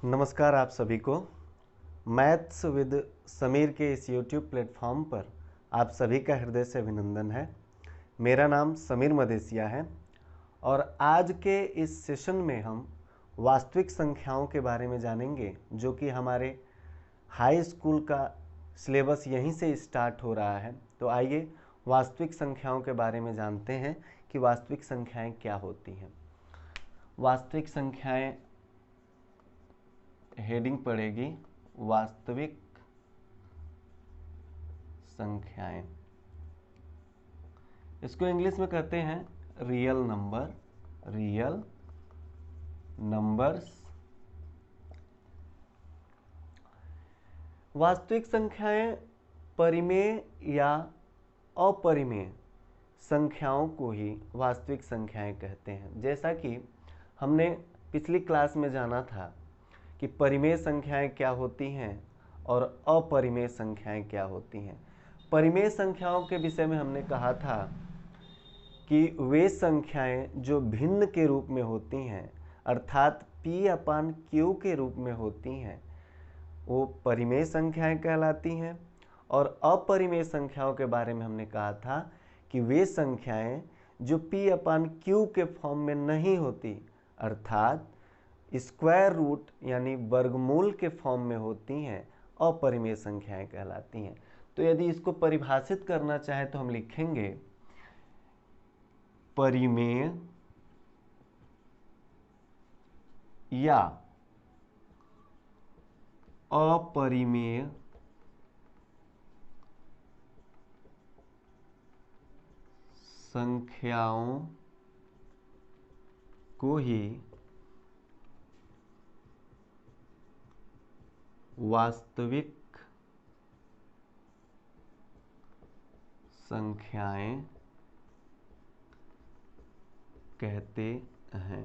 नमस्कार आप सभी को। मैथ्स विद समीर के इस YouTube प्लेटफॉर्म पर आप सभी का हृदय से अभिनंदन है। मेरा नाम समीर मदेसिया है और आज के इस सेशन में हम वास्तविक संख्याओं के बारे में जानेंगे, जो कि हमारे हाई स्कूल का सिलेबस यहीं से स्टार्ट हो रहा है। तो आइए वास्तविक संख्याओं के बारे में जानते हैं कि वास्तविक संख्याएं क्या होती हैं। वास्तविक संख्याएं हेडिंग पड़ेगी वास्तविक संख्याएं। इसको इंग्लिश में कहते हैं रियल नंबर, रियल नंबर्स। वास्तविक संख्याएं परिमेय या अपरिमेय संख्याओं को ही वास्तविक संख्याएं कहते हैं। जैसा कि हमने पिछली क्लास में जाना था कि परिमेय संख्याएं क्या होती हैं और अपरिमेय संख्याएं क्या होती हैं। परिमेय संख्याओं के विषय में हमने कहा था कि वे संख्याएं जो भिन्न के रूप में होती हैं, अर्थात P/Q के रूप में होती हैं, वो परिमेय संख्याएं कहलाती हैं। और अपरिमेय संख्याओं के बारे में हमने कहा था कि वे संख्याएं जो P/Q के फॉर्म में नहीं होती, अर्थात स्क्वायर रूट यानी वर्गमूल के फॉर्म में होती हैं, अपरिमेय संख्याएं कहलाती हैं। तो यदि इसको परिभाषित करना चाहे तो हम लिखेंगे परिमेय या अपरिमेय संख्याओं को ही वास्तविक संख्याएं कहते हैं।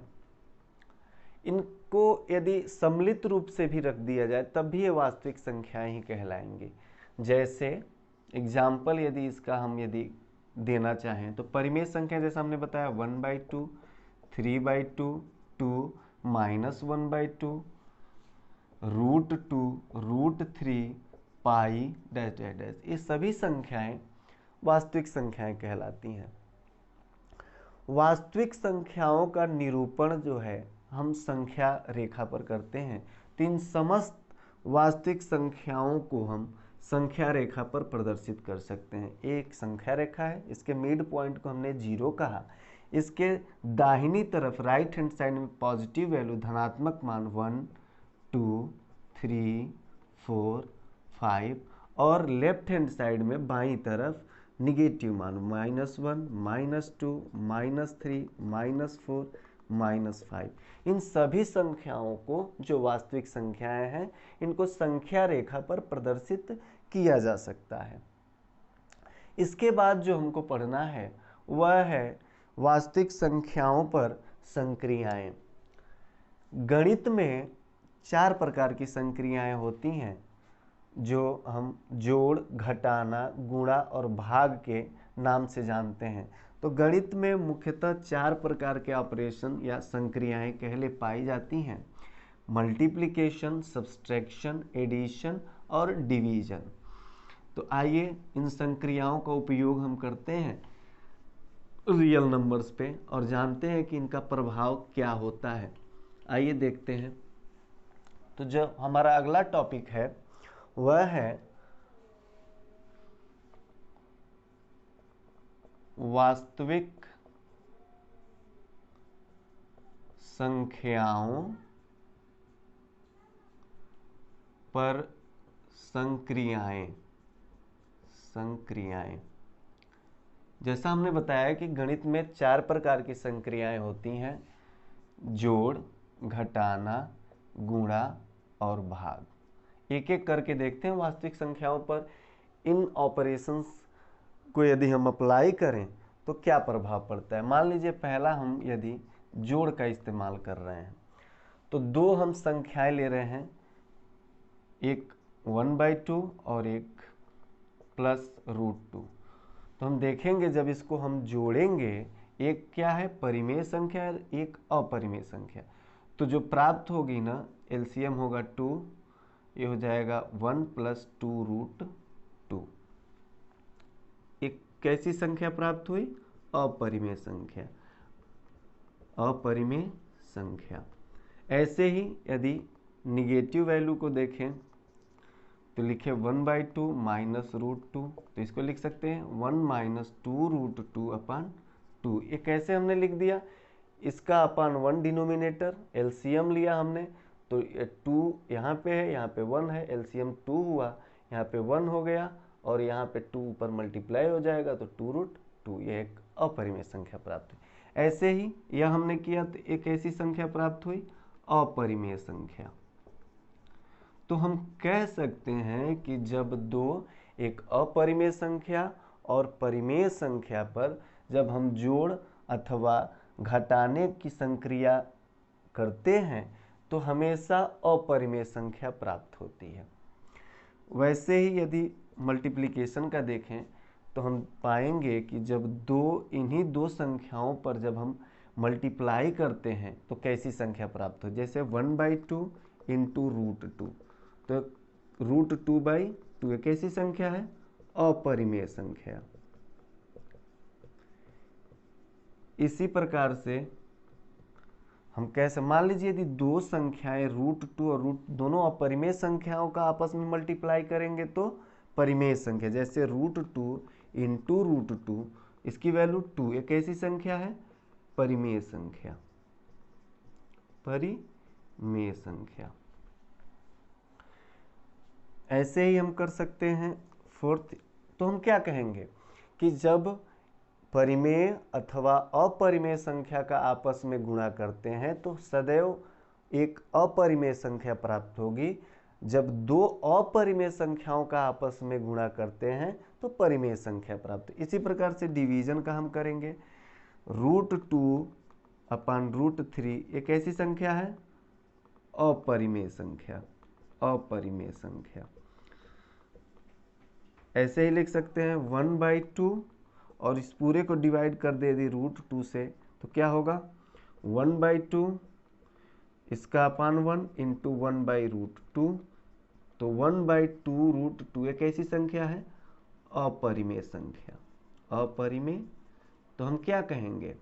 इनको यदि सम्मिलित रूप से भी रख दिया जाए तब भी ये वास्तविक संख्याएं ही कहलाएंगी। जैसे एग्जाम्पल यदि इसका हम देना चाहें तो परिमेय संख्या जैसा हमने बताया 1/2, 3/2, 2, -1/2, √2, √3, पाई डैश डैश डैश, ये सभी संख्याएं वास्तविक संख्याएं कहलाती हैं। वास्तविक संख्याओं का निरूपण जो है हम संख्या रेखा पर करते हैं। तो इन समस्त वास्तविक संख्याओं को हम संख्या रेखा पर प्रदर्शित कर सकते हैं। एक संख्या रेखा है, इसके मिड पॉइंट को हमने 0 कहा। इसके दाहिनी तरफ राइट हैंड साइड में पॉजिटिव वैल्यू धनात्मक मान 1, 2, 3, 4, 5 और लेफ्ट हैंड साइड में बाईं तरफ निगेटिव मान -1, -2, -3, -4, -5। इन सभी संख्याओं को जो वास्तविक संख्याएं हैं, इनको संख्या रेखा पर प्रदर्शित किया जा सकता है। इसके बाद जो हमको पढ़ना है वह है वास्तविक संख्याओं पर संक्रियाएं। गणित में 4 प्रकार की संक्रियाएं होती हैं जो हम जोड़, घटाना, गुणा और भाग के नाम से जानते हैं। तो गणित में मुख्यतः 4 प्रकार के ऑपरेशन या संक्रियाएं पहले पाई जाती हैं: मल्टीप्लिकेशन, सब्सट्रैक्शन, एडिशन और डिवीजन। तो आइए इन संक्रियाओं का उपयोग हम करते हैं रियल नंबर्स पे और जानते हैं कि इनका प्रभाव क्या होता है। आइए देखते हैं। तो जो हमारा अगला टॉपिक है वह है वास्तविक संख्याओं पर संक्रियाएं। जैसा हमने बताया कि गणित में 4 प्रकार की संक्रियाएं होती हैं: जोड़, घटाना, गुणा और भाग। एक एक करके देखते हैं वास्तविक संख्याओं पर इन ऑपरेशंस को यदि हम अप्लाई करें तो क्या प्रभाव पड़ता है। मान लीजिए पहला हम यदि जोड़ का इस्तेमाल कर रहे हैं तो 2 हम संख्याएं ले रहे हैं, एक 1/2 और एक +√2। तो हम देखेंगे जब इसको हम जोड़ेंगे, एक क्या है परिमेय संख्या, एक अपरिमेय संख्या। तो जो प्राप्त होगी ना, एलसीएम होगा 2, ये हो जाएगा 1 + 2√2। एक कैसी संख्या प्राप्त हुई? अपरिमेय संख्या, अपरिमेय संख्या। ऐसे ही यदि निगेटिव वैल्यू को देखें तो लिखे 1/2 - √2, तो इसको लिख सकते हैं 1 - 2√2/2। ये कैसे हमने लिख दिया? इसका अपान 1 डिनोमिनेटर, एलसीएम लिया हमने, तो 2 यहाँ पे है, यहाँ पे 1 है, एलसीएम 2 हुआ, यहाँ पे 1 हो गया और यहाँ पे 2 ऊपर मल्टीप्लाई हो जाएगा तो 2√2। यह एक अपरिमेय संख्या प्राप्त हुई। ऐसे ही यह हमने किया तो एक ऐसी संख्या प्राप्त हुई, अपरिमेय संख्या। तो हम कह सकते हैं कि जब एक अपरिमेय संख्या और परिमेय संख्या पर जब हम जोड़ अथवा घटाने की संक्रिया करते हैं तो हमेशा अपरिमेय संख्या प्राप्त होती है। वैसे ही यदि मल्टीप्लिकेशन का देखें तो हम पाएंगे कि जब इन्हीं दो संख्याओं पर जब हम मल्टीप्लाई करते हैं तो कैसी संख्या प्राप्त हो, जैसे 1/2 × √2, तो √2/2 एक कैसी संख्या है? अपरिमेय संख्या। इसी प्रकार से हम कैसे, मान लीजिए यदि दो संख्याएं √2 और दोनों अपरिमेय संख्याओं का आपस में मल्टीप्लाई करेंगे तो परिमेय संख्या, जैसे √2 × √2, इसकी वैल्यू 2, एक कैसी संख्या है? परिमेय संख्या, परिमेय संख्या। ऐसे ही हम कर सकते हैं फोर्थ। तो हम क्या कहेंगे कि जब परिमेय अथवा अपरिमेय संख्या का आपस में गुणा करते हैं तो सदैव एक अपरिमेय संख्या प्राप्त होगी। जब दो अपरिमेय संख्याओं का आपस में गुणा करते हैं तो परिमेय संख्या प्राप्त। इसी प्रकार से डिवीजन का हम करेंगे, √2/√3 एक ऐसी संख्या है? अपरिमेय संख्या, अपरिमेय संख्या। ऐसे ही लिख सकते हैं 1/2 और इस पूरे को डिवाइड कर दे यदि √2 से तो क्या होगा? 1/2 इसका अपान 1 × 1/√2, तो 1/2√2 एक ऐसी संख्या है? अपरिमेय संख्या, अपरिमेय। तो हम क्या कहेंगे,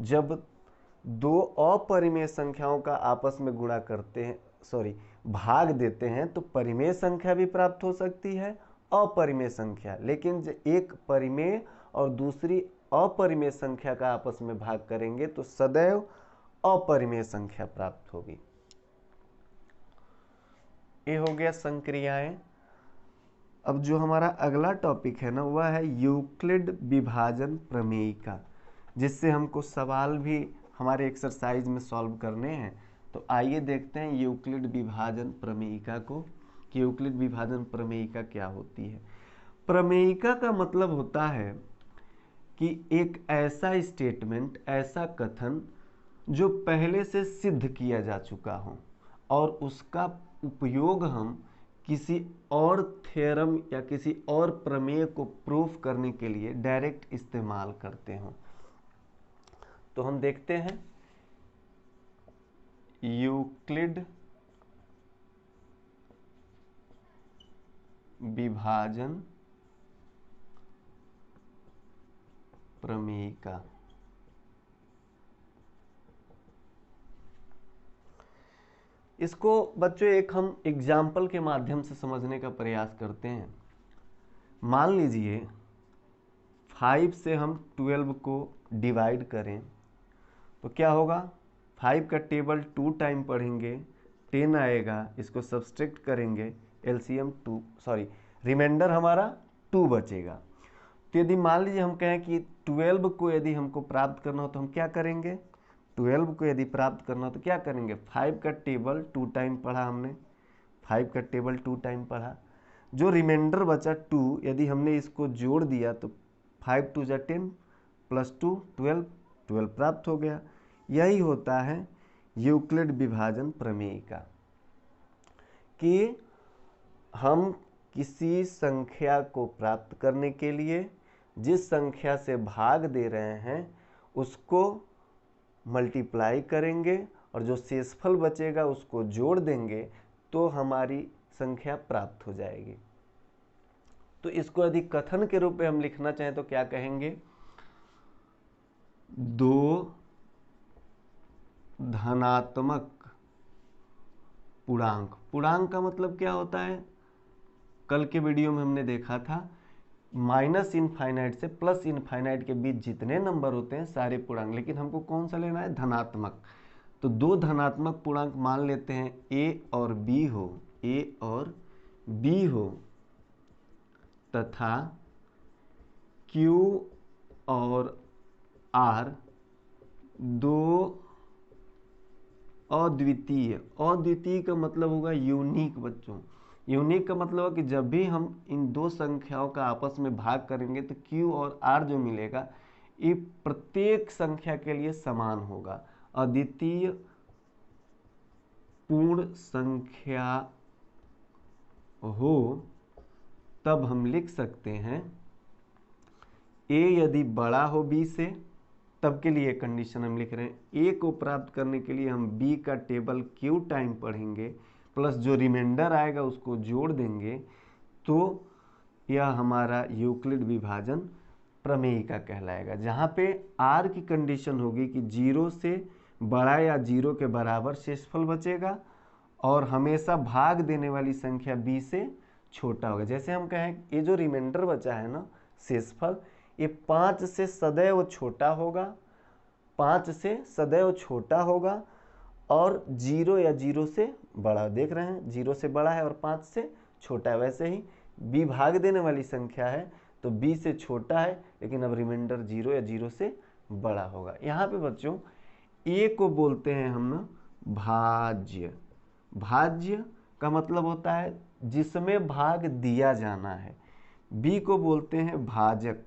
जब दो अपरिमेय संख्याओं का आपस में गुणा करते हैं, भाग देते हैं तो परिमेय संख्या भी प्राप्त हो सकती है, अपरिमेय संख्या। लेकिन एक परिमेय और दूसरी अपरिमेय संख्या का आपस में भाग करेंगे तो सदैव अपरिमेय संख्या प्राप्त होगी। ये हो गया संक्रियाएं। अब जो हमारा अगला टॉपिक है ना, वह है यूक्लिड विभाजन प्रमेयिका, जिससे हमको सवाल भी हमारे एक्सरसाइज में सॉल्व करने हैं। तो आइए देखते हैं यूक्लिड विभाजन प्रमेयिका को, कि यूक्लिड विभाजन प्रमेयिका क्या होती है। प्रमेयिका का मतलब होता है कि एक ऐसा स्टेटमेंट, ऐसा कथन जो पहले से सिद्ध किया जा चुका हो और उसका उपयोग हम किसी और थ्योरम या किसी और प्रमेय को प्रूफ करने के लिए डायरेक्ट इस्तेमाल करते हो। तो हम देखते हैं यूक्लिड विभाजन प्रमेयिका। इसको बच्चों एक हम एग्जाम्पल के माध्यम से समझने का प्रयास करते हैं। मान लीजिए 5 से हम 12 को डिवाइड करें तो क्या होगा? 5 का टेबल 2 टाइम पढ़ेंगे, 10 आएगा, इसको सब्सट्रैक्ट करेंगे, एलसीएम रिमाइंडर हमारा 2 बचेगा। तो यदि मान लीजिए हम कहें कि 12 को यदि हमको प्राप्त करना हो तो हम क्या करेंगे? 12 को यदि प्राप्त करना हो तो क्या करेंगे? 5 का टेबल 2 टाइम पढ़ा हमने, 5 का टेबल 2 टाइम पढ़ा, जो रिमाइंडर बचा 2, यदि हमने इसको जोड़ दिया तो 5 × 2 = 10 + 2 12 प्राप्त हो गया। यही होता है यूक्लिड विभाजन प्रमेयिका, कि हम किसी संख्या को प्राप्त करने के लिए जिस संख्या से भाग दे रहे हैं उसको मल्टीप्लाई करेंगे और जो शेषफल बचेगा उसको जोड़ देंगे तो हमारी संख्या प्राप्त हो जाएगी। तो इसको यदि कथन के रूप में हम लिखना चाहें तो क्या कहेंगे, 2 धनात्मक पूर्णांक। पूर्णांक का मतलब क्या होता है, कल के वीडियो में हमने देखा था माइनस इनफाइनाइट से प्लस इनफाइनाइट के बीच जितने नंबर होते हैं सारे पूर्णांक, लेकिन हमको कौन सा लेना है, धनात्मक। तो 2 धनात्मक पूर्णांक मान लेते हैं a और b हो, a और b हो, तथा q और r 2 अद्वितीय। अद्वितीय का मतलब होगा यूनिक बच्चों। यूनिक का मतलब है कि जब भी हम इन 2 संख्याओं का आपस में भाग करेंगे तो q और r जो मिलेगा ये प्रत्येक संख्या के लिए समान होगा। अद्वितीय पूर्ण संख्या हो तब हम लिख सकते हैं a यदि बड़ा हो b से, तब के लिए कंडीशन हम लिख रहे हैं a को प्राप्त करने के लिए हम b का टेबल q टाइम पढ़ेंगे प्लस जो रिमाइंडर आएगा उसको जोड़ देंगे, तो यह हमारा यूक्लिड विभाजन प्रमेय का कहलाएगा। जहाँ पे r की कंडीशन होगी कि 0 से बड़ा या 0 के बराबर शेषफल बचेगा और हमेशा भाग देने वाली संख्या b से छोटा होगा। जैसे हम कहें ये जो रिमाइंडर बचा है ना शेषफल, ये 5 से सदैव छोटा होगा, 5 से सदैव छोटा होगा और 0 या 0 से बड़ा। देख रहे हैं 0 से बड़ा है और 5 से छोटा है। वैसे ही b भाग देने वाली संख्या है तो b से छोटा है, लेकिन अब रिमाइंडर 0 या 0 से बड़ा होगा। यहाँ पे बच्चों a को बोलते हैं हम ना भाज्य। भाज्य का मतलब होता है जिसमें भाग दिया जाना है। b को बोलते हैं भाजक,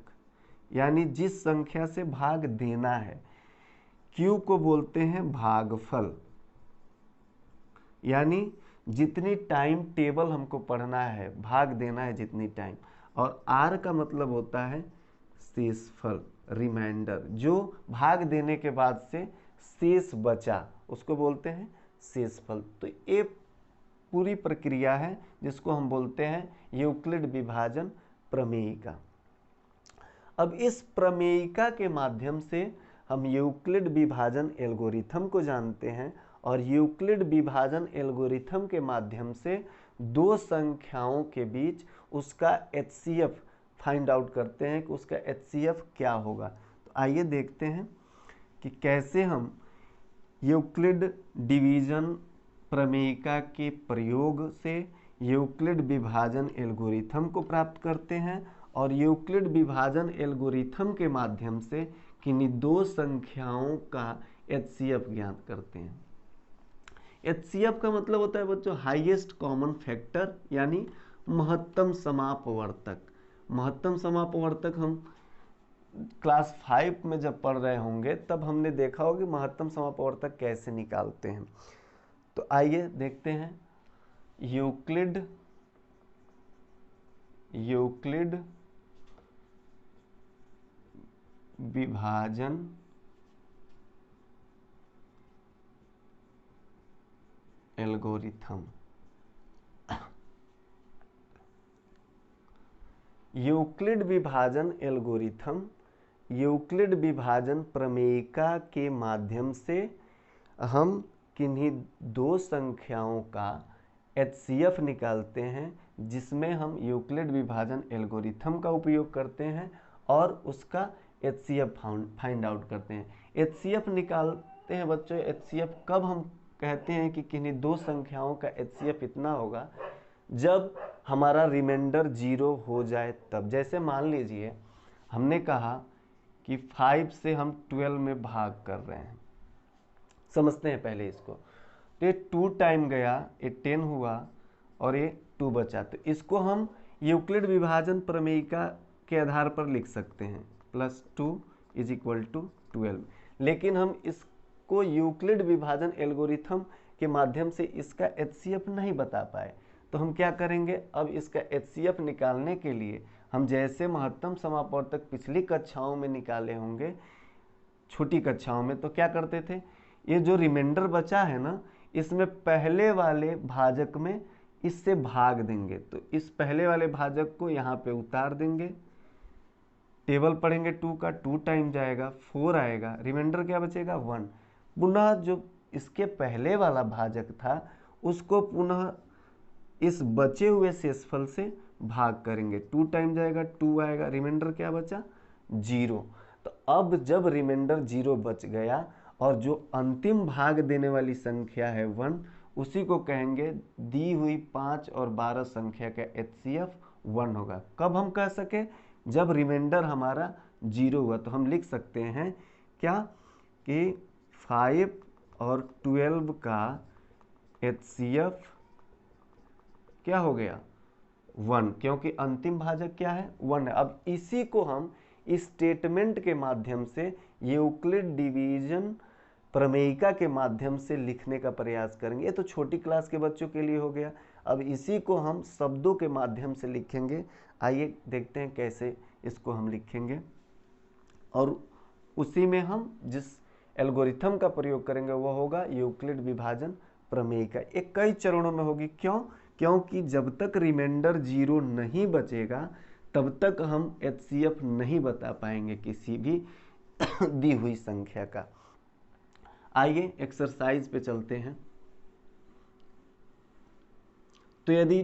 यानी जिस संख्या से भाग देना है। q को बोलते हैं भागफल, यानी जितनी टाइम टेबल हमको पढ़ना है, भाग देना है जितनी टाइम। और r का मतलब होता है शेषफल, रिमाइंडर, जो भाग देने के बाद से शेष बचा उसको बोलते हैं शेषफल। तो ये पूरी प्रक्रिया है जिसको हम बोलते हैं यूक्लिड विभाजन प्रमेयिका। अब इस प्रमेयिका के माध्यम से हम यूक्लिड विभाजन एल्गोरिथम को जानते हैं और यूक्लिड विभाजन एल्गोरिथम के माध्यम से 2 संख्याओं के बीच उसका एचसीएफ फाइंड आउट करते हैं कि उसका एचसीएफ क्या होगा। तो आइए देखते हैं कि कैसे हम यूक्लिड डिवीजन प्रमेयिका के प्रयोग से यूक्लिड विभाजन एल्गोरिथम को प्राप्त करते हैं और यूक्लिड विभाजन एल्गोरिथम के माध्यम से किन्हीं 2 संख्याओं का एचसीएफ ज्ञात करते हैं। एचसीएफ का मतलब होता है बच्चों हाईएस्ट कॉमन फैक्टर, यानी महत्तम समापवर्तक। महत्तम समापवर्तक हम क्लास 5 में जब पढ़ रहे होंगे तब हमने देखा होगा कि महत्तम समापवर्तक कैसे निकालते हैं। तो आइए देखते हैं यूक्लिड विभाजन एल्गोरिथम। यूक्लिड विभाजन एल्गोरिथम यूक्लिड विभाजन प्रमेयिका के माध्यम से हम किन्हीं 2 संख्याओं का एचसीएफ निकालते हैं, जिसमें हम यूक्लिड विभाजन एल्गोरिथम का उपयोग करते हैं और उसका एचसीएफ फाइंड आउट करते हैं। एचसीएफ निकालते हैं बच्चों। एचसीएफ कब हम कहते हैं कि किन्हीं 2 संख्याओं का एचसीएफ इतना होगा, जब हमारा रिमाइंडर 0 हो जाए तब। जैसे मान लीजिए हमने कहा कि 5 से हम 12 में भाग कर रहे हैं। समझते हैं पहले इसको। तो ये 2 टाइम गया, ये 10 हुआ और ये 2 बचा। तो इसको हम यूक्लिड विभाजन प्रमेयिका के आधार पर लिख सकते हैं +2 = 12। लेकिन हम इसको यूक्लिड विभाजन एल्गोरिथम के माध्यम से इसका एचसीएफ नहीं बता पाए, तो हम क्या करेंगे, अब इसका एचसीएफ निकालने के लिए हम जैसे महत्तम समापवर्तक पिछली कक्षाओं में निकाले होंगे, छोटी कक्षाओं में, तो क्या करते थे, ये जो रिमाइंडर बचा है ना, इसमें पहले वाले भाजक में इससे भाग देंगे, तो इस पहले वाले भाजक को यहाँ पे उतार देंगे, टेबल पढ़ेंगे 2 का, 2 टाइम जाएगा 4 आएगा, रिमाइंडर क्या बचेगा 1। पुनः जो इसके पहले वाला भाजक था उसको पुनः इस बचे हुए शेषफल से भाग करेंगे, 2 टाइम जाएगा 2 आएगा, रिमाइंडर क्या बचा 0। तो अब जब रिमाइंडर 0 बच गया और जो अंतिम भाग देने वाली संख्या है 1, उसी को कहेंगे दी हुई 5 और 12 संख्या का HCF 1 होगा। कब हम कह सके, जब रिमाइंडर हमारा 0 हुआ। तो हम लिख सकते हैं क्या कि 5 और 12 का HCF क्या हो गया 1, क्योंकि अंतिम भाजक क्या है 1 है। अब इसी को हम इस स्टेटमेंट के माध्यम से यूक्लिड डिवीजन प्रमेयिका के माध्यम से लिखने का प्रयास करेंगे। ये तो छोटी क्लास के बच्चों के लिए हो गया। अब इसी को हम शब्दों के माध्यम से लिखेंगे। आइए देखते हैं कैसे इसको हम लिखेंगे, और उसी में हम जिस एल्गोरिथम का प्रयोग करेंगे वो होगा यूक्लिड विभाजन प्रमेयिका। एक कई चरणों में होगी। क्यों? क्योंकि जब तक रिमाइंडर 0 नहीं बचेगा तब तक हम HCF नहीं बता पाएंगे किसी भी दी हुई संख्या का। आइए एक्सरसाइज पे चलते हैं। तो यदि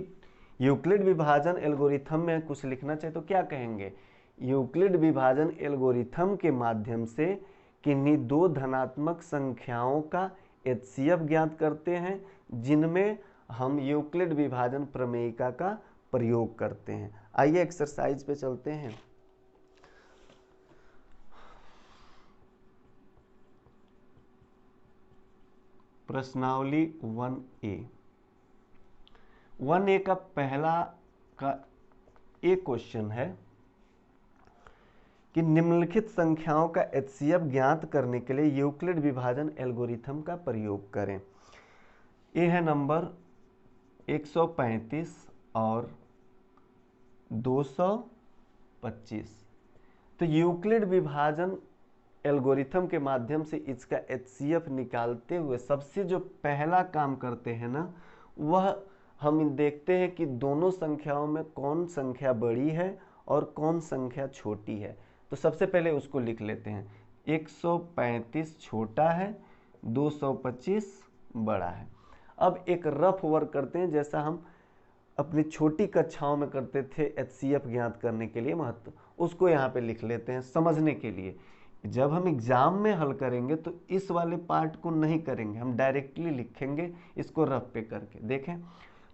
यूक्लिड विभाजन एल्गोरिथम में कुछ लिखना चाहिए तो क्या कहेंगे, यूक्लिड विभाजन एल्गोरिथम के माध्यम से किन्हीं दो धनात्मक संख्याओं का HCF ज्ञात करते हैं जिनमें हम यूक्लिड विभाजन प्रमेयिका का प्रयोग करते हैं। आइए एक्सरसाइज पे चलते हैं। प्रश्नावली 1A। 1A का पहला का एक क्वेश्चन है कि निम्नलिखित संख्याओं का HCF ज्ञात करने के लिए यूक्लिड विभाजन एल्गोरिथम का प्रयोग करें। ये है नंबर 135 और 225। तो यूक्लिड विभाजन एल्गोरिथम के माध्यम से इसका HCF निकालते हुए सबसे जो पहला काम करते हैं ना, वह हम देखते हैं कि दोनों संख्याओं में कौन संख्या बड़ी है और कौन संख्या छोटी है। तो सबसे पहले उसको लिख लेते हैं। 135 छोटा है, 225 बड़ा है। अब एक रफ वर्क करते हैं जैसा हम अपनी छोटी कक्षाओं में करते थे HCF ज्ञात करने के लिए महत्व, उसको यहाँ पे लिख लेते हैं समझने के लिए। जब हम एग्जाम में हल करेंगे तो इस वाले पार्ट को नहीं करेंगे, हम डायरेक्टली लिखेंगे इसको रफ पे करके। देखें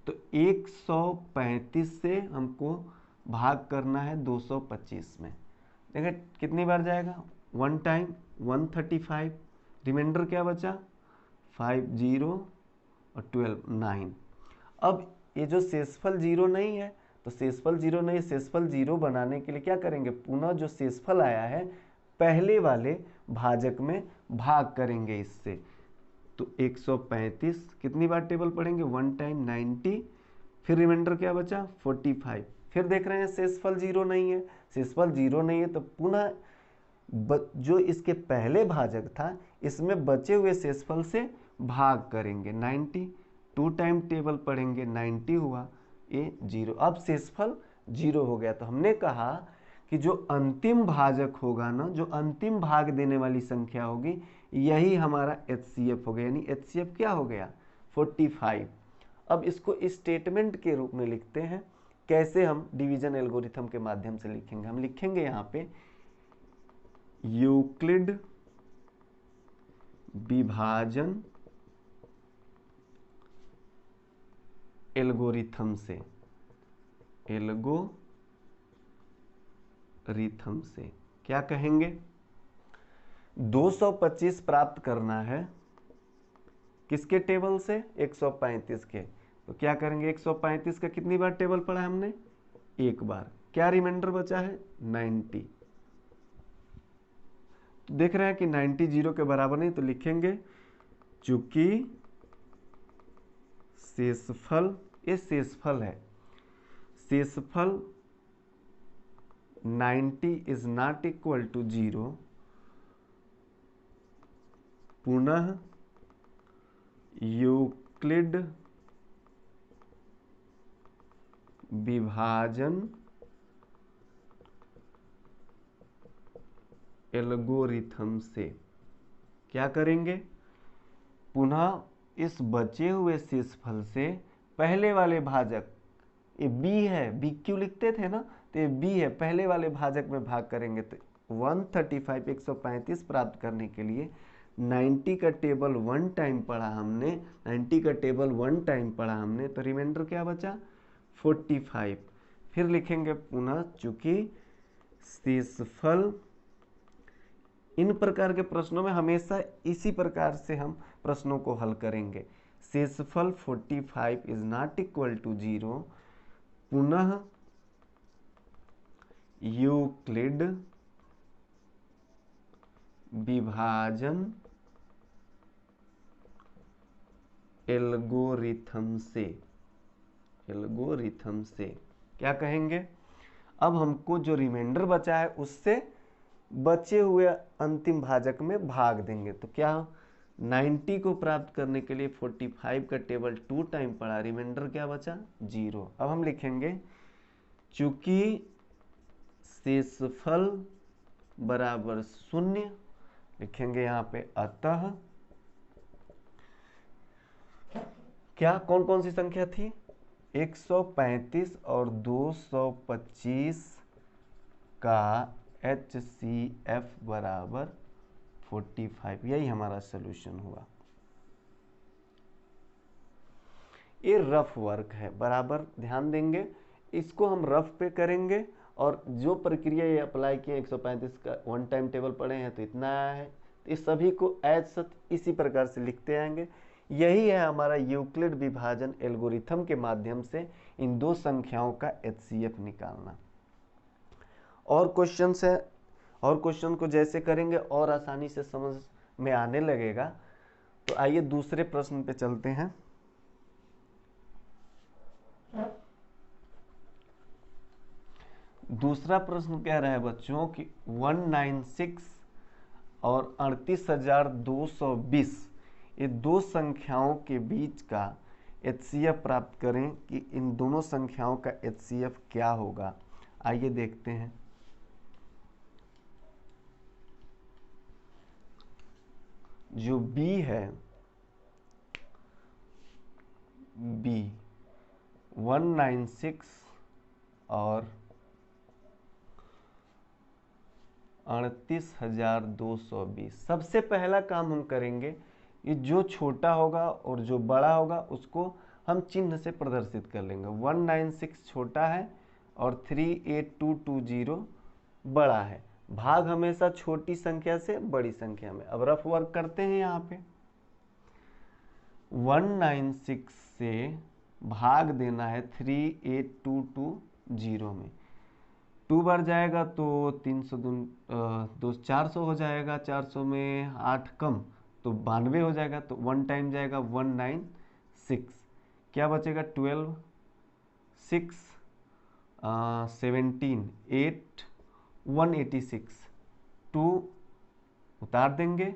तो 135 से हमको भाग करना है 225 में। देखें कितनी बार जाएगा, 1 टाइम 135, रिमाइंडर क्या बचा 5 0 और 12 9। अब ये जो शेषफल 0 नहीं है, तो शेषफल 0 नहीं, शेषफल 0 बनाने के लिए क्या करेंगे, पुनः जो शेषफल आया है पहले वाले भाजक में भाग करेंगे इससे। तो 135 कितनी बार टेबल पढ़ेंगे 1 टाइम 90, फिर रिमाइंडर क्या बचा 45। फिर देख रहे हैं शेषफल 0 नहीं है, शेषफल 0 नहीं है तो पुनः जो इसके पहले भाजक था इसमें बचे हुए शेषफल से भाग करेंगे 90, 2 टाइम टेबल पढ़ेंगे 90 हुआ, ये 0। अब शेषफल 0 हो गया। तो हमने कहा कि जो अंतिम भाजक होगा ना, जो अंतिम भाग देने वाली संख्या होगी, यही हमारा HCF हो गया, यानी HCF क्या हो गया 45। अब इसको स्टेटमेंट के रूप में लिखते हैं। कैसे हम डिवीजन एल्गोरिथम के माध्यम से लिखेंगे, हम लिखेंगे यहाँ पे यूक्लिड विभाजन एल्गोरिथम से, एल्गोरिथम से क्या कहेंगे, 225 प्राप्त करना है किसके टेबल से 135 के। तो क्या करेंगे 135 का कितनी बार टेबल पढ़ा है हमने, एक बार। क्या रिमाइंडर बचा है 90। तो देख रहे हैं कि 90 0 के बराबर नहीं, तो लिखेंगे चूंकि शेषफल, ये शेषफल है, शेषफल 90 इज नॉट इक्वल टू 0, पुनः यूक्लिड विभाजन एल्गोरिथम से क्या करेंगे, पुनः इस बचे हुए शेषफल से पहले वाले भाजक, ये b है, b क्यों लिखते थे ना, तो ये b है, पहले वाले भाजक में भाग करेंगे तो 135 135 प्राप्त करने के लिए 90 का टेबल 1 टाइम पढ़ा हमने, 90 का टेबल 1 टाइम पढ़ा हमने, तो रिमाइंडर क्या बचा 45। फिर लिखेंगे पुनः, चूंकि शेषफल, इन प्रकार के प्रश्नों में हमेशा इसी प्रकार से हम प्रश्नों को हल करेंगे। शेषफल 45 इज नॉट इक्वल टू 0, पुनः यूक्लिड विभाजन एल्गोरिथम से क्या कहेंगे, अब हमको जो रिमाइंडर बचा है उससे बचे हुए अंतिम भाजक में भाग देंगे। तो क्या 90 को प्राप्त करने के लिए 45 का टेबल 2 टाइम पढ़ा, रिमाइंडर क्या बचा 0। अब हम लिखेंगे चूंकि शेषफल बराबर 0, लिखेंगे यहाँ पे अतः क्या कौन कौन सी संख्या थी, 135 और 225 का HCF बराबर 45, यही हमारा सोल्यूशन हुआ। ये रफ वर्क है, बराबर ध्यान देंगे, इसको हम रफ पे करेंगे और जो प्रक्रिया ये अप्लाई किए 135 का 1 टाइम टेबल पढ़े हैं तो इतना आया है, तो इस सभी को एज सच इसी प्रकार से लिखते आएंगे। यही है हमारा यूक्लिड विभाजन एल्गोरिथम के माध्यम से इन दो संख्याओं का HCF निकालना। और क्वेश्चन है, और क्वेश्चन को जैसे करेंगे और आसानी से समझ में आने लगेगा। तो आइए दूसरे प्रश्न पे चलते हैं। दूसरा प्रश्न कह रहा है बच्चों कि 196 और 38,220 ये दो संख्याओं के बीच का HCF प्राप्त करें कि इन दोनों संख्याओं का HCF क्या होगा। आइए देखते हैं। जो B है, B 196 और 38,220, सबसे पहला काम हम करेंगे, ये जो छोटा होगा और जो बड़ा होगा उसको हम चिन्ह से प्रदर्शित कर लेंगे। 196 छोटा है और 38220 बड़ा है। भाग हमेशा छोटी संख्या से बड़ी संख्या में। अब रफ वर्क करते हैं। यहाँ पे 196 से भाग देना है 38220 में। 2 बार जाएगा तो 400 हो जाएगा, 400 में 8 कम तो 92 हो जाएगा। तो 1 टाइम जाएगा 196, क्या बचेगा 12, 6, 17, 8, 186, 2 उतार देंगे।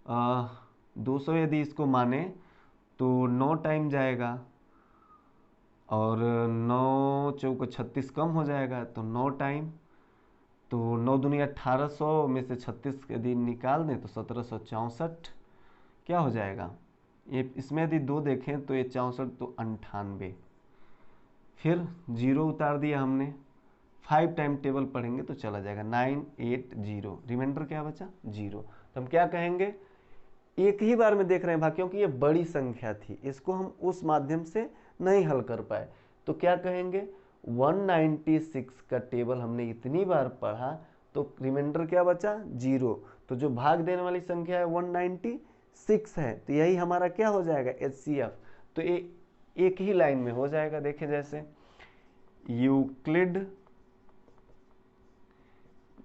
200 यदि इसको माने तो 9 टाइम जाएगा और 9 चौको 36 कम हो जाएगा तो 9 टाइम, तो 9 दूनी 1800 में से 36 यदि निकाल दें तो 1764 क्या हो जाएगा। ये इसमें यदि 2 देखें तो ये 64 तो 98, फिर 0 उतार दिया हमने। 5 टाइम टेबल पढ़ेंगे तो चला जाएगा 980, रिमाइंडर क्या बचा 0। तो हम क्या कहेंगे, एक ही बार में देख रहे हैं भाग, क्योंकि ये बड़ी संख्या थी, इसको हम उस माध्यम से नहीं हल कर पाए। तो क्या कहेंगे 196 का टेबल हमने इतनी बार पढ़ा तो रिमाइंडर क्या बचा 0। तो जो भाग देने वाली संख्या है 196 है, तो यही हमारा क्या हो जाएगा HCF। तो एक ही लाइन में हो जाएगा। देखें जैसे यूक्लिड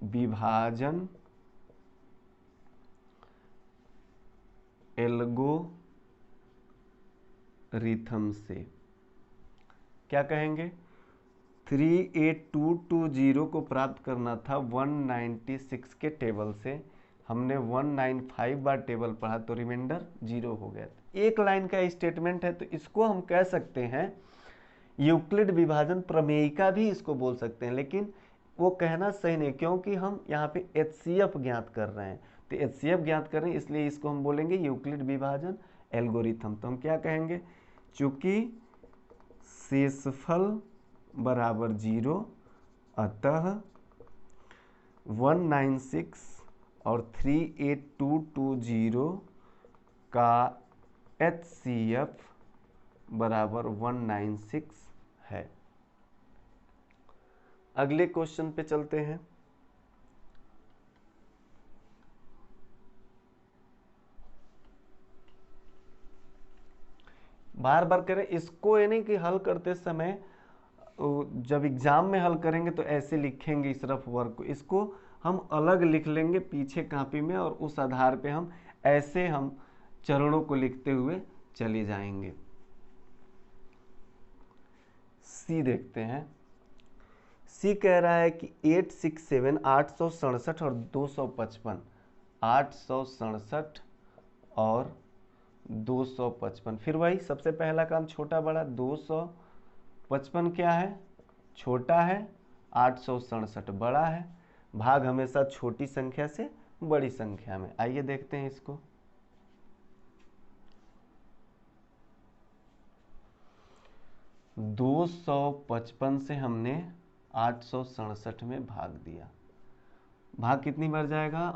विभाजन एल्गोरिथम से क्या कहेंगे, 38220 को प्राप्त करना था 196 के टेबल से। हमने 195 बार टेबल पढ़ा तो रिमाइंडर 0 हो गया। एक लाइन का स्टेटमेंट है, तो इसको हम कह सकते हैं यूक्लिड विभाजन प्रमेयिका भी इसको बोल सकते हैं, लेकिन वो कहना सही नहीं, क्योंकि हम यहाँ पे HCF ज्ञात कर रहे हैं। तो HCF ज्ञात कर रहे हैं, इसलिए इसको हम बोलेंगे यूक्लिड विभाजन एल्गोरिथम। तो हम क्या कहेंगे, चूंकि शेषफल बराबर 0, अतः 196 और 38220 का HCF बराबर 196 है। अगले क्वेश्चन पे चलते हैं। बार बार करें इसको, ये नहीं कि हल करते समय जब एग्जाम में हल करेंगे तो ऐसे लिखेंगे इस रफ वर्क को, इसको हम अलग लिख लेंगे पीछे कॉपी में, और उस आधार पे हम ऐसे हम चरणों को लिखते हुए चले जाएंगे। सी देखते हैं। सी कह रहा है कि 867 867 और 255, 867 और 255। फिर वही सबसे पहला काम छोटा बड़ा, 255 क्या है, छोटा है, 867 बड़ा है। भाग हमेशा छोटी संख्या से बड़ी संख्या में। आइए देखते हैं इसको। दो 255 से हमने 867 में भाग दिया। भाग कितनी बार जाएगा,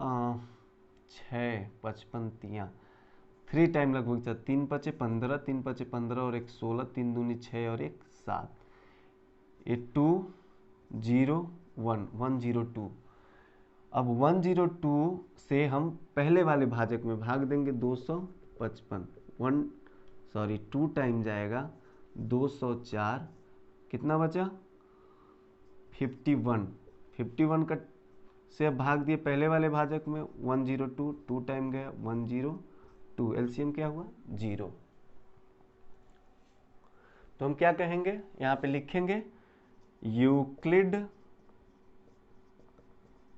6, 55 तियाँ, 3 टाइम लगभग, 3 पचे 15, 3 पचे 15 और 1 16, 3 दूनी 6 और 1 7, ये 2 0 1 102। अब 102 से हम पहले वाले भाजक में भाग देंगे 255, 2 टाइम जाएगा, 204, कितना बचा 51 का से अब भाग दिए पहले वाले भाजक में 102, 2 टाइम गया 102, एलसीएम क्या हुआ 0। तो हम क्या कहेंगे, यहां पे लिखेंगे यूक्लिड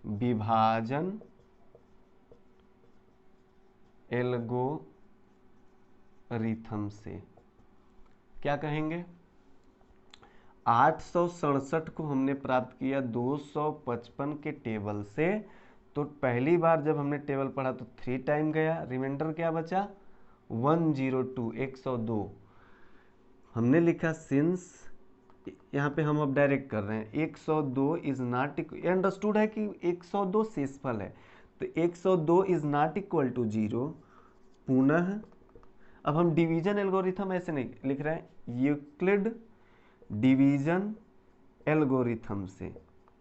विभाजन एल्गोरिथम से क्या कहेंगे, 867 को हमने प्राप्त किया 255 के टेबल से। तो पहली बार जब हमने टेबल पढ़ा तो 3 टाइम गया, रिमाइंडर क्या बचा 102, 102। हमने लिखा सिंस, यहाँ पे हम अब डायरेक्ट कर रहे हैं, 102 इज नॉट, अंडरस्टूड है कि 102 शेषफल है, तो 102 इज नॉट इक्वल टू 0। पुनः अब हम डिवीजन एल्गोरिथम ऐसे नहीं लिख रहे हैं, यूक्लिड डिवीजन एल्गोरिथम से,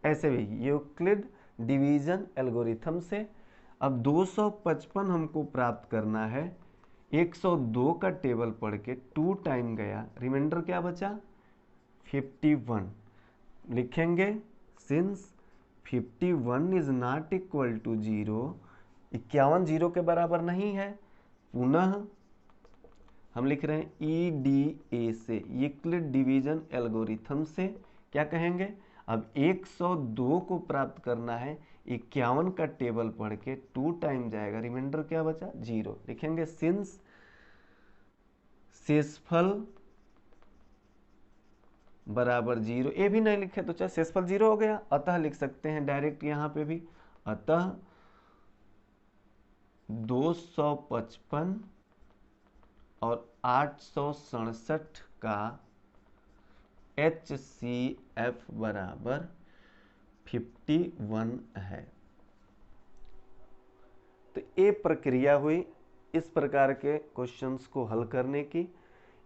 ऐसे भी यूक्लिड डिवीजन एल्गोरिथम से। अब 255 हमको प्राप्त करना है, 102 का टेबल पढ़ के 2 टाइम गया, रिमाइंडर क्या बचा 51। लिखेंगे since 51 is not equal to 0, 51 0 के बराबर नहीं है। पुनः हम लिख रहे हैं EDA से, यूक्लिड डिवीजन एल्गोरिथम से क्या कहेंगे, अब 102 को प्राप्त करना है, 51 का टेबल पढ़ के 2 टाइम जाएगा, रिमाइंडर क्या बचा 0। लिखेंगे सिंस शेषफल बराबर 0, ये भी नहीं लिखे तो चाहे शेषफल 0 हो गया, अतः लिख सकते हैं डायरेक्ट यहाँ पे भी, अतः 255 और 867 का HCF बराबर 51 है। तो ये प्रक्रिया हुई इस प्रकार के क्वेश्चंस को हल करने की।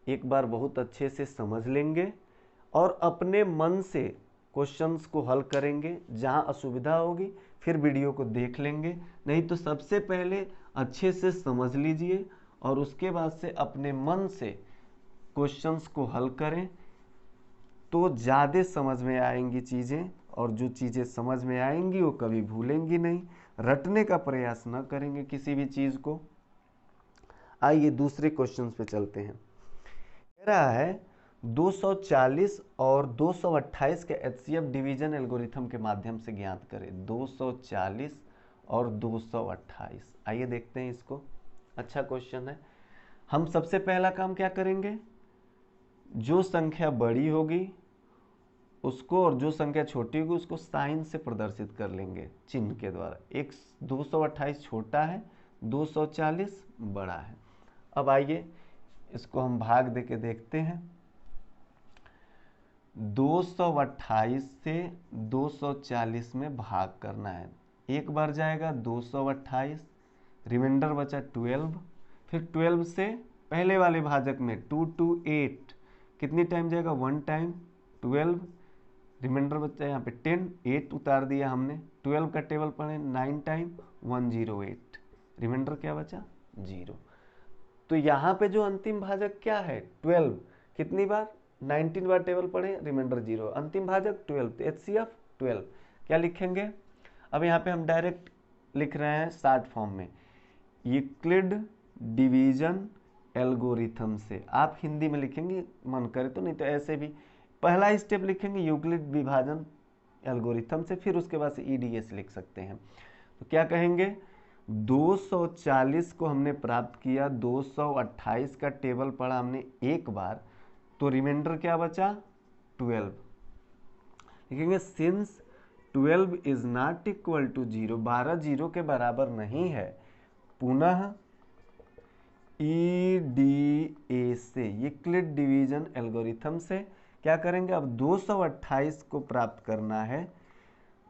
एक बार बहुत अच्छे से समझ लेंगे और अपने मन से क्वेश्चंस को हल करेंगे। जहां असुविधा होगी फिर वीडियो को देख लेंगे, नहीं तो सबसे पहले अच्छे से समझ लीजिए और उसके बाद से अपने मन से क्वेश्चंस को हल करें, तो ज़्यादा समझ में आएंगी चीज़ें, और जो चीज़ें समझ में आएंगी वो कभी भूलेंगी नहीं। रटने का प्रयास न करेंगे किसी भी चीज़ को। आइए दूसरे क्वेश्चन पे चलते हैं। कह रहा है 240 और 228 के HCF डिवीजन एल्गोरिथम के माध्यम से ज्ञात करें। 240 और 228। आइए देखते हैं इसको। अच्छा क्वेश्चन है। हम सबसे पहला काम क्या करेंगे, जो संख्या बड़ी होगी उसको और जो संख्या छोटी होगी उसको साइन से प्रदर्शित कर लेंगे चिन्ह के द्वारा। एक 228 छोटा है, 240 बड़ा है। अब आइए इसको हम भाग दे के देखते हैं। 228 से 240 में भाग करना है। एक बार जाएगा 228, रिमाइंडर बचा 12, फिर 12 से पहले वाले भाजक में 2 to 8 कितनी टाइम जाएगा, 1 टाइम, 12, रिमाइंडर बचा यहाँ पे 10, 8 उतार दिया हमने, 12 का टेबल पढ़े 9 टाइम, 108, रिमाइंडर क्या बचा 0। तो यहाँ पे जो अंतिम भाजक क्या है 12, कितनी बार 19 बार टेबल पढ़े, रिमाइंडर 0, अंतिम भाजक 12, एचसीएफ 12। क्या लिखेंगे, अब यहाँ पे हम डायरेक्ट लिख रहे हैं शॉर्ट फॉर्म में, यूक्लिड डिवीजन एल्गोरिथम से। आप हिंदी में लिखेंगे मन करे तो, नहीं तो ऐसे भी पहला स्टेप लिखेंगे यूक्लिड विभाजन एल्गोरिथम से, फिर उसके बाद से ईडीएस लिख सकते हैं। तो क्या कहेंगे, 240 को हमने प्राप्त किया, 228 का टेबल पढ़ा हमने एक बार, तो रिमाइंडर क्या बचा 12। लिखेंगे since 12 is not equal to 0, 12 0 के बराबर नहीं है, पुनः ईडीए से यूक्लिड डिवीजन एल्गोरिथम से क्या करेंगे, अब 228 को प्राप्त करना है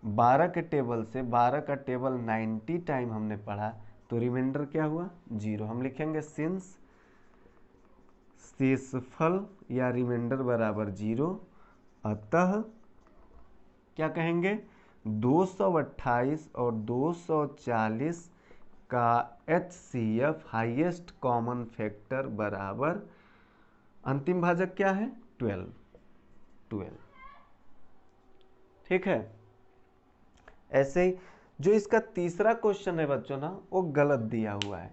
12 के टेबल से, 12 का टेबल 90 टाइम हमने पढ़ा, तो रिमाइंडर क्या हुआ 0। हम लिखेंगे सिंस शेषफल या रिमाइंडर बराबर 0, अतः क्या कहेंगे 228 और 240 का एचसीएफ हाईएस्ट कॉमन फैक्टर बराबर अंतिम भाजक क्या है 12। ठीक है। ऐसे ही जो इसका तीसरा क्वेश्चन है बच्चों ना, वो गलत दिया हुआ है,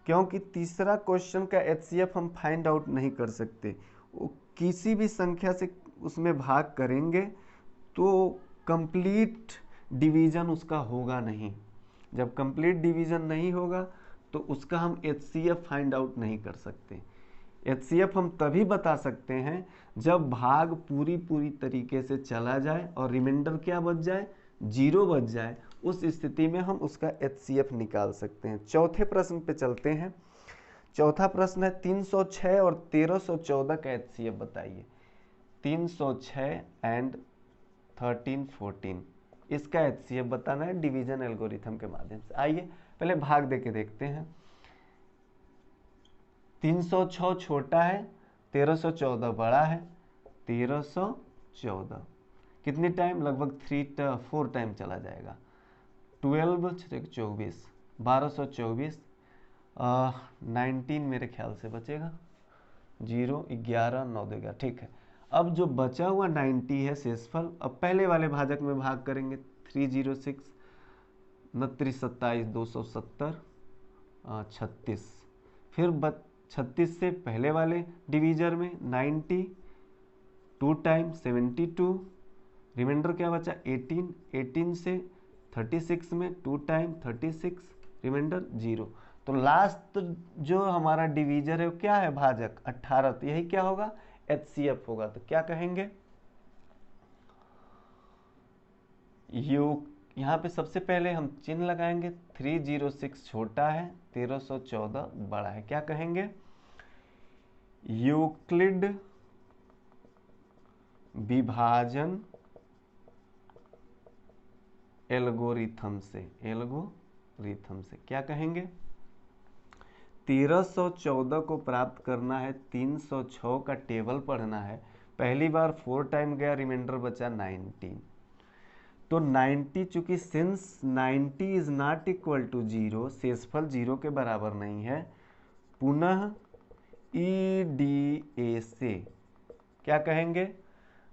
क्योंकि तीसरा क्वेश्चन का एचसीएफ हम फाइंड आउट नहीं कर सकते। वो किसी भी संख्या से उसमें भाग करेंगे तो कंप्लीट डिवीजन उसका होगा नहीं। जब कंप्लीट डिवीजन नहीं होगा तो उसका हम एचसीएफ फाइंड आउट नहीं कर सकते। एचसीएफ हम तभी बता सकते हैं जब भाग पूरी तरीके से चला जाए और रिमाइंडर क्या बच जाए 0 बच जाए, उस स्थिति में हम उसका एचसीएफ निकाल सकते हैं। चौथे प्रश्न पे चलते हैं। चौथा प्रश्न है 306 और 1314 का एचसीएफ बताइए। 306 एंड 1314 इसका एचसीएफ बताना है डिवीजन एल्गोरिथम के माध्यम से। आइए पहले भाग देके देखते हैं। 306 छोटा है, 1314 बड़ा है। 1314 कितनी टाइम, लगभग 4 टाइम चला जाएगा। 12 24, 1224, 19 मेरे ख्याल से बचेगा, 0 11 9 देगा। ठीक है, अब जो बचा हुआ 90 है शेषफल, अब पहले वाले भाजक में भाग करेंगे। 306 29 27 270 36, फिर 36 से पहले वाले डिवीजर में 90 2 टाइम 72, रिमाइंडर क्या बचा 18, 18 से 36 में 2 टाइम 36, रिमाइंडर 0। तो लास्ट जो हमारा डिवीजर है वो क्या है भाजक 18, तो यही क्या होगा एचसीएफ होगा। तो क्या कहेंगे, यहाँ पे सबसे पहले हम चिन्ह लगाएंगे। 306 छोटा है, 1314 बड़ा है। क्या कहेंगे, यूक्लिड विभाजन एल्गोरिथम से क्या कहेंगे, 1314 को प्राप्त करना है, 306 का टेबल पढ़ना है। पहली बार 4 टाइम गया, रिमाइंडर बचा 19। तो 90 चूंकि since 90 is not equal to 0, शेषफल 0 के बराबर नहीं है, पुनः ईडीए से क्या कहेंगे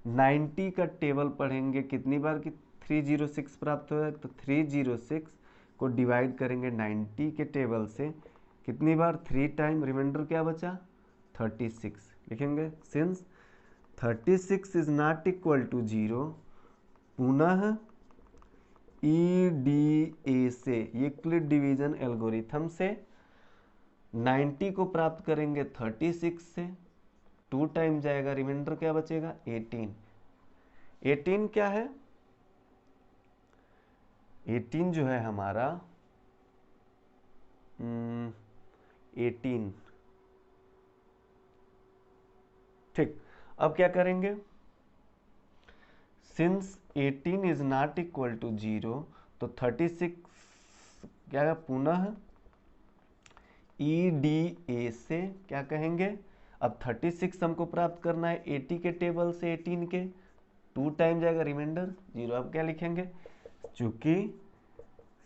90 का टेबल पढ़ेंगे। कितनी बार की 306 प्राप्त हो जाए, तो 306 को डिवाइड करेंगे 90 के टेबल से, कितनी बार 3 टाइम, रिमाइंडर क्या बचा 36। लिखेंगे since 36 is not equal to 0, पुनः EDA से, यूक्लिड डिवीजन एल्गोरिथम से 90 को प्राप्त करेंगे 36 से, 2 टाइम जाएगा, रिमाइंडर क्या बचेगा 18। 18 क्या है, 18 जो है हमारा 18, ठीक। अब क्या करेंगे, since 18 is not equal to 0, तो 36 क्या है, पुनः EDA से क्या कहेंगे, अब 36 हमको प्राप्त करना है 80 के टेबल से 18 के, 2 टाइम जाएगा, रिमाइंडर 0। अब क्या लिखेंगे, चूंकि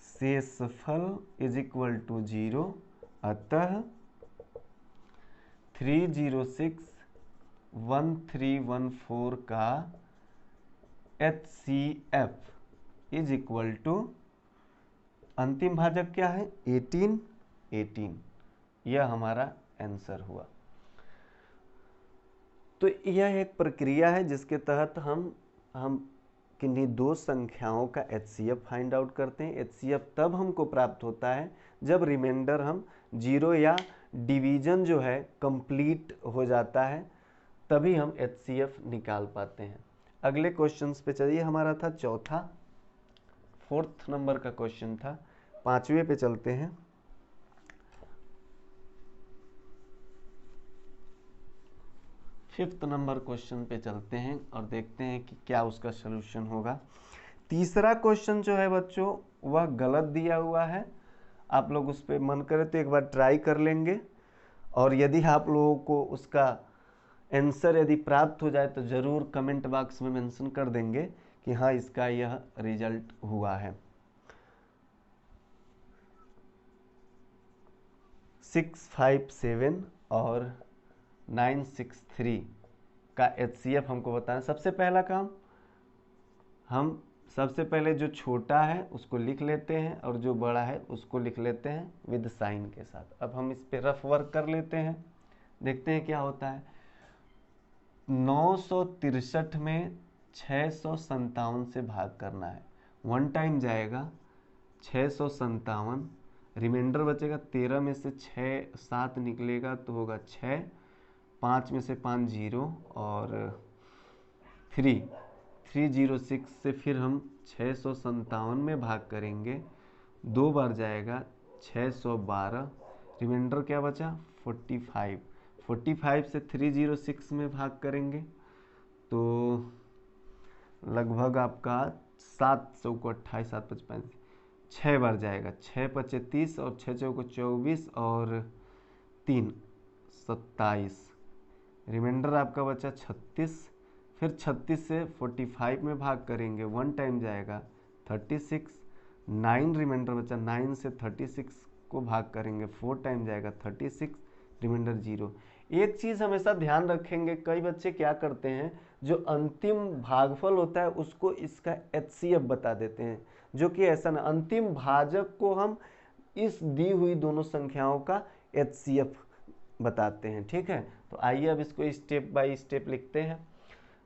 शेषफल इज इक्वल टू 0, अतः 3061314 का HCF इज इक्वल टू, अंतिम भाजक क्या है 18। यह हमारा आंसर हुआ। तो यह एक प्रक्रिया है जिसके तहत हम किन्हीं दो संख्याओं का HCF फाइंड आउट करते हैं। HCF तब हमको प्राप्त होता है जब रिमाइंडर हम 0 या डिवीजन जो है कंप्लीट हो जाता है, तभी हम HCF निकाल पाते हैं। अगले क्वेश्चंस पे चलिए, हमारा था चौथा, 4th नंबर का क्वेश्चन था। 5वें पे चलते हैं। फिफ्थ नंबर क्वेश्चन पे चलते हैं और देखते हैं कि क्या उसका सलूशन होगा। तीसरा क्वेश्चन जो है बच्चों वह गलत दिया हुआ है। आप लोग उस पर मन करे तो एक बार ट्राई कर लेंगे, और यदि आप लोगों को उसका आंसर यदि प्राप्त हो जाए तो ज़रूर कमेंट बॉक्स में मेंशन कर देंगे कि हाँ इसका यह रिजल्ट हुआ है। 657 और 963 का HCF हमको बताना। सबसे पहला काम, हम सबसे पहले जो छोटा है उसको लिख लेते हैं और जो बड़ा है उसको लिख लेते हैं विद साइन के साथ। अब हम इस पे रफ वर्क कर लेते हैं, देखते हैं क्या होता है। 963 में 657 से भाग करना है, 1 टाइम जाएगा 657, रिमाइंडर बचेगा 13 में से 7 निकलेगा तो होगा 6, 5 में से 5 0 और 306 से फिर हम 657 में भाग करेंगे, 2 बार जाएगा 612, रिमाइंडर क्या बचा 45, 45 से 306 में भाग करेंगे तो लगभग आपका 700 को 28, 7 55, 6 बार जाएगा, 6 पचे 30 और 6 चौको 24 और 3 27, रिमाइंडर आपका बचा 36, फिर 36 से 45 में भाग करेंगे, 1 टाइम जाएगा 36, 9 रिमाइंडर बचा, 9 से 36 को भाग करेंगे, 4 टाइम जाएगा 36, रिमाइंडर 0। एक चीज़ हमेशा ध्यान रखेंगे, कई बच्चे क्या करते हैं जो अंतिम भागफल होता है उसको इसका HCF बता देते हैं, जो कि ऐसा ना, अंतिम भाजक को हम इस दी हुई दोनों संख्याओं का HCF बताते हैं। ठीक है, तो आइए अब इसको स्टेप बाय स्टेप लिखते हैं।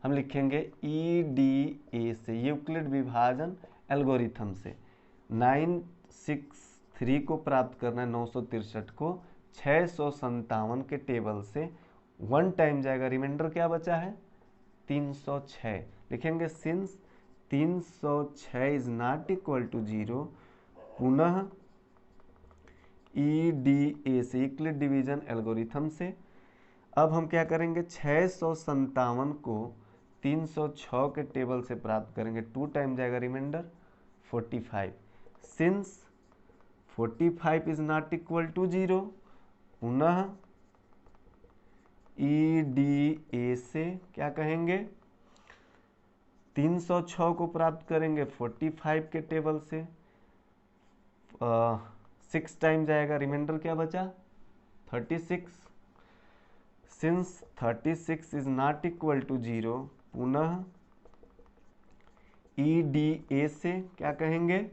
हम लिखेंगे EDA से, यूक्लिड विभाजन एल्गोरिथम से 963 को प्राप्त करना है, 963 को 657 के टेबल से 1 टाइम जाएगा, रिमाइंडर क्या बचा है 306, लिखेंगे since 306 is not equal to 0, पुनः EDA से, यूक्लिड डिवीजन एल्गोरिथम से। अब हम क्या करेंगे, 657 को 306 के टेबल से प्राप्त करेंगे, 2 टाइम जाएगा, remainder 45, since 45 is not equal to 0, पुनः EDA से क्या कहेंगे, 306 को प्राप्त करेंगे 45 के टेबल से, 6 टाइम जाएगा, रिमाइंडर क्या बचा 36, since 36 is not equal to 0, पुनः EDA से क्या कहेंगे,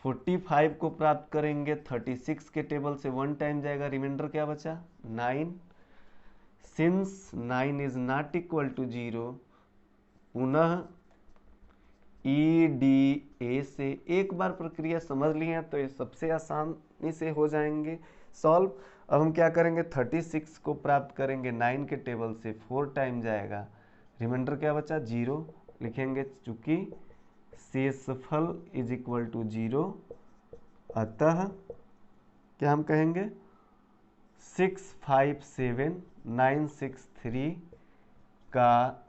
45 को प्राप्त करेंगे 36 के टेबल से, 1 टाइम जाएगा, रिमाइंडर क्या बचा 9, since 9 is not equal to 0, पुनः EDA से। एक बार प्रक्रिया समझ ली है तो ये सबसे आसानी से हो जाएंगे सॉल्व। अब हम क्या करेंगे, 36 को प्राप्त करेंगे 9 के टेबल से, 4 टाइम जाएगा, रिमाइंडर क्या बचा 0 लिखेंगे, चूंकि शेषफल इज इक्वल टू 0, अतः क्या हम कहेंगे 657963 का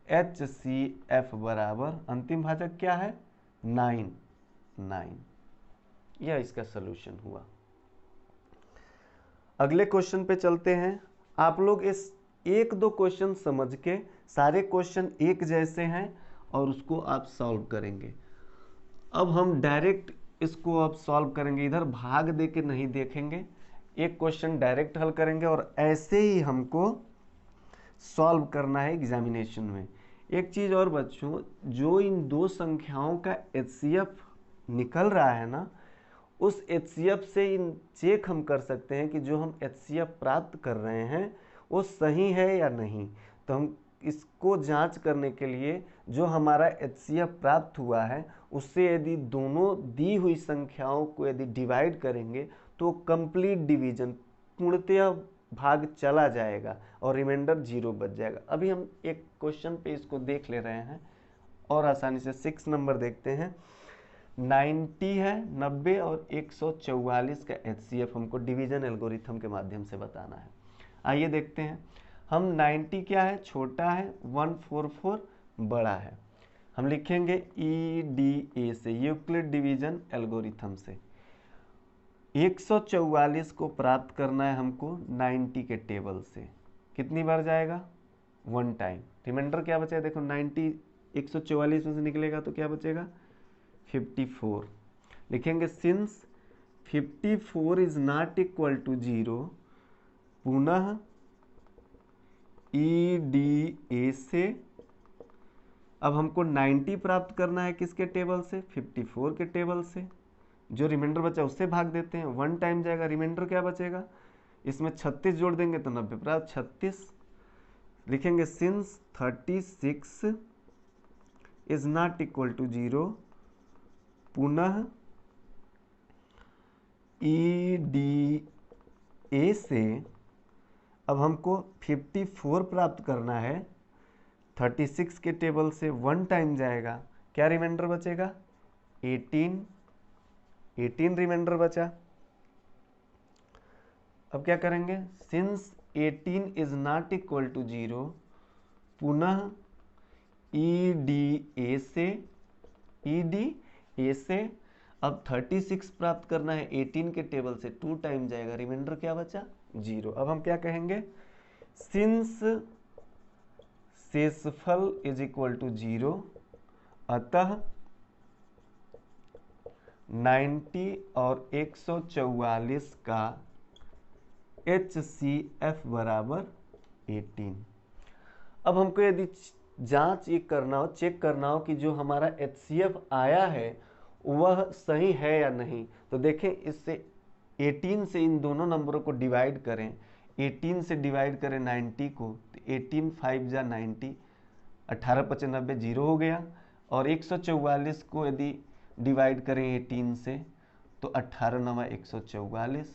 HCF बराबर अंतिम भाजक क्या है 9। यह इसका सलूशन हुआ। अगले क्वेश्चन पे चलते हैं। आप लोग इस एक दो क्वेश्चन समझ के, सारे क्वेश्चन एक जैसे हैं और उसको आप सॉल्व करेंगे। अब हम डायरेक्ट इसको अब सॉल्व करेंगे, इधर भाग दे के नहीं देखेंगे, एक क्वेश्चन डायरेक्ट हल करेंगे और ऐसे ही हमको सॉल्व करना है एग्जामिनेशन में। एक चीज़ और बच्चों, जो इन दो संख्याओं का HCF निकल रहा है ना, उस HCF से इन चेक हम कर सकते हैं कि जो हम HCF प्राप्त कर रहे हैं वो सही है या नहीं। तो हम इसको जांच करने के लिए जो हमारा HCF प्राप्त हुआ है उससे यदि दोनों दी हुई संख्याओं को यदि डिवाइड करेंगे तो कंप्लीट डिवीजन, पूर्णतया भाग चला जाएगा और रिमाइंडर 0 बच जाएगा। अभी हम एक क्वेश्चन पे इसको देख ले रहे हैं और आसानी से 6 नंबर देखते हैं। 90 है, 90 और 144 का HCF हमको डिवीजन एल्गोरिथम के माध्यम से बताना है। आइए देखते हैं। हम 90 क्या है छोटा है, 144 बड़ा है। हम लिखेंगे EDA से, यूक्लिड डिवीजन एल्गोरिथम से। 144 को प्राप्त करना है हमको 90 के टेबल से। कितनी बार जाएगा 1 टाइम। रिमाइंडर क्या बचेगा देखो, 90 144 में से निकलेगा तो क्या बचेगा 54। लिखेंगे since 54 is not equal to 0, पुनः EDA से अब हमको 90 प्राप्त करना है किसके टेबल से, 54 के टेबल से। जो रिमाइंडर बचा उससे भाग देते हैं, 1 टाइम जाएगा, रिमाइंडर क्या बचेगा, इसमें 36 जोड़ देंगे तो 90 प्राप्त 36। लिखेंगे since 36 is not equal to 0, पुनः EDA से अब हमको 54 प्राप्त करना है, 36 के टेबल से 1 टाइम जाएगा, क्या रिमाइंडर बचेगा 18 रिमाइंडर बचा। अब क्या करेंगे, since 18 is not equal to 0, पुनः EDA से अब 36 प्राप्त करना है 18 के टेबल से, 2 टाइम जाएगा, रिमाइंडर क्या बचा 0। अब हम क्या कहेंगे, सिंस शेषफल इज इक्वल टू 0, अतः 90 और 144 का HCF बराबर 18। अब हमको यदि जांच ये करना हो, चेक करना हो कि जो हमारा HCF आया है वह सही है या नहीं, तो देखें इससे 18 से इन दोनों नंबरों को डिवाइड करें। 18 से डिवाइड करें 90 को तो 18 5 जा 90, 18 5 90 0 हो गया। और 144 को यदि डिवाइड करें 18 से तो 18 9 144,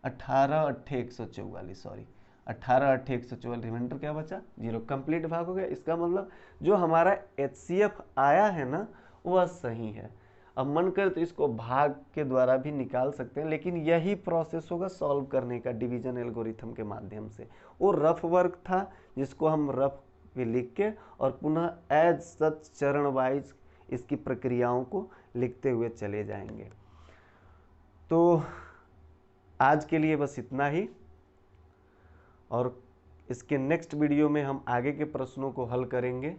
18 8 144, सॉरी 18 8 144, रिमाइंडर क्या बचा 0, कंप्लीट भाग हो गया। इसका मतलब जो हमारा HCF आया है ना वह सही है। अब मन करे तो इसको भाग के द्वारा भी निकाल सकते हैं, लेकिन यही प्रोसेस होगा सॉल्व करने का डिवीजन एल्गोरिथम के माध्यम से। वो रफ वर्क था जिसको हम रफ पे लिख के और पुनः एज सच चरण वाइज इसकी प्रक्रियाओं को लिखते हुए चले जाएंगे। तो आज के लिए बस इतना ही, और इसके नेक्स्ट वीडियो में हम आगे के प्रश्नों को हल करेंगे।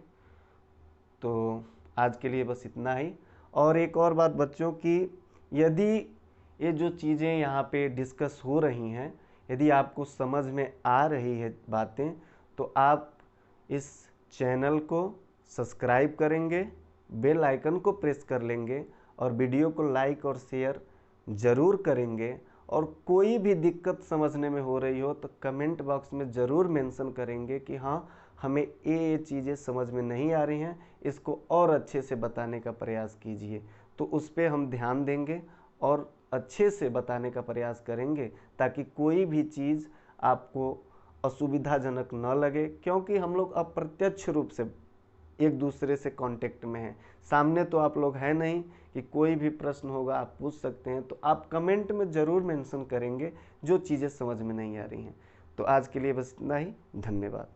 तो आज के लिए बस इतना ही। और एक और बात बच्चों की, यदि ये जो चीज़ें यहाँ पे डिस्कस हो रही हैं यदि आपको समझ में आ रही है बातें, तो आप इस चैनल को सब्सक्राइब करेंगे, बेल आइकन को प्रेस कर लेंगे और वीडियो को लाइक और शेयर ज़रूर करेंगे। और कोई भी दिक्कत समझने में हो रही हो तो कमेंट बॉक्स में ज़रूर मेंशन करेंगे कि हाँ हमें ये चीज़ें समझ में नहीं आ रही हैं, इसको और अच्छे से बताने का प्रयास कीजिए। तो उस पर हम ध्यान देंगे और अच्छे से बताने का प्रयास करेंगे ताकि कोई भी चीज़ आपको असुविधाजनक न लगे, क्योंकि हम लोग अप्रत्यक्ष रूप से एक दूसरे से कांटेक्ट में हैं। सामने तो आप लोग हैं नहीं कि कोई भी प्रश्न होगा आप पूछ सकते हैं, तो आप कमेंट में ज़रूर मेंशन करेंगे जो चीज़ें समझ में नहीं आ रही हैं। तो आज के लिए बस इतना ही, धन्यवाद।